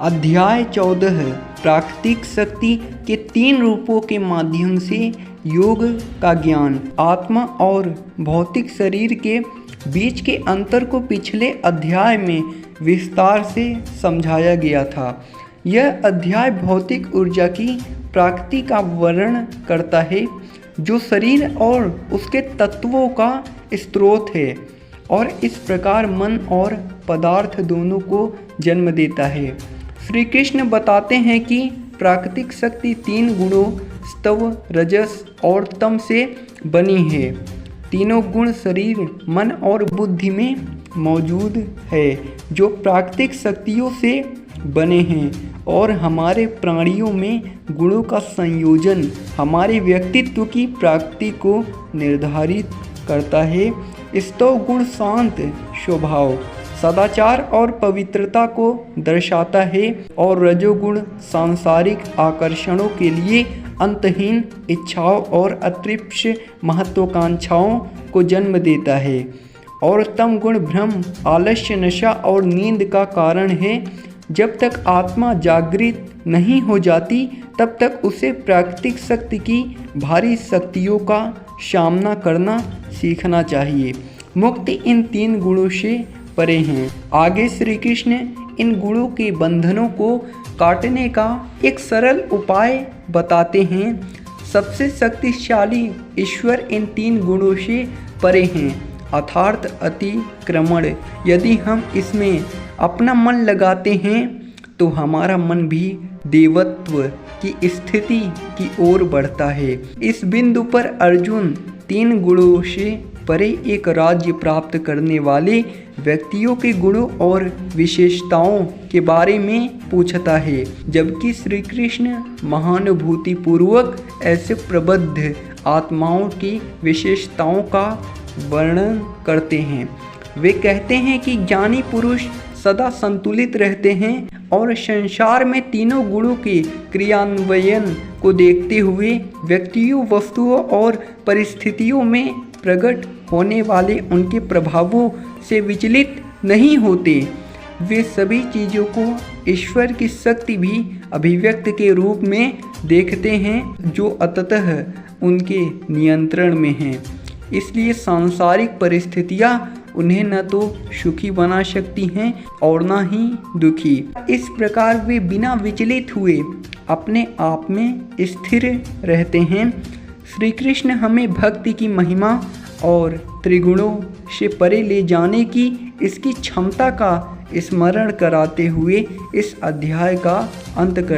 अध्याय 14 प्राकृतिक शक्ति के 3 रूपों के माध्यम से योग का ज्ञान। आत्मा और भौतिक शरीर के बीच के अंतर को पिछले अध्याय में विस्तार से समझाया गया था। यह अध्याय भौतिक ऊर्जा की प्रकृति का वर्णन करता है, जो शरीर और उसके तत्वों का स्रोत है और इस प्रकार मन और पदार्थ दोनों को जन्म देता है। श्री कृष्ण बताते हैं कि प्राकृतिक शक्ति 3 गुणों सत्व, रजस और तम से बनी है। तीनों गुण शरीर, मन और बुद्धि में मौजूद है, जो प्राकृतिक शक्तियों से बने हैं, और हमारे प्राणियों में गुणों का संयोजन हमारे व्यक्तित्व की प्रकृति को निर्धारित करता है। सत्व गुण शांत स्वभाव, सदाचार और पवित्रता को दर्शाता है, और रजोगुण सांसारिक आकर्षणों के लिए अंतहीन इच्छाओं और अतृप्त महत्वाकांक्षाओं को जन्म देता है, और तम गुण भ्रम, आलस्य, नशा और नींद का कारण है। जब तक आत्मा जागृत नहीं हो जाती, तब तक उसे प्राकृतिक शक्ति की भारी शक्तियों का सामना करना सीखना चाहिए। मुक्ति इन 3 गुणों से परे हैं। आगे श्री कृष्ण इन गुणों के बंधनों को काटने का एक सरल उपाय बताते हैं। सबसे शक्तिशाली ईश्वर इन 3 गुणों से परे हैं, अर्थात अतिक्रमण। यदि हम इसमें अपना मन लगाते हैं तो हमारा मन भी देवत्व की स्थिति की ओर बढ़ता है। इस बिंदु पर अर्जुन 3 गुणों से परे एक राज्य प्राप्त करने वाले व्यक्तियों के गुणों और विशेषताओं के बारे में पूछता है, जबकि श्री कृष्ण महानुभूतिपूर्वक ऐसे प्रबुद्ध आत्माओं की विशेषताओं का वर्णन करते हैं। वे कहते हैं कि ज्ञानी पुरुष सदा संतुलित रहते हैं और संसार में तीनों गुणों के क्रियान्वयन को देखते हुए व्यक्तियों, वस्तुओं और परिस्थितियों में प्रकट होने वाले उनके प्रभावों से विचलित नहीं होते। वे सभी चीज़ों को ईश्वर की शक्ति भी अभिव्यक्त के रूप में देखते हैं, जो अंततः उनके नियंत्रण में हैं। इसलिए सांसारिक परिस्थितियाँ उन्हें न तो सुखी बना सकती हैं और न ही दुखी। इस प्रकार वे बिना विचलित हुए अपने आप में स्थिर रहते हैं। श्री कृष्ण हमें भक्ति की महिमा और त्रिगुणों से परे ले जाने की इसकी क्षमता का स्मरण कराते हुए इस अध्याय का अंत कर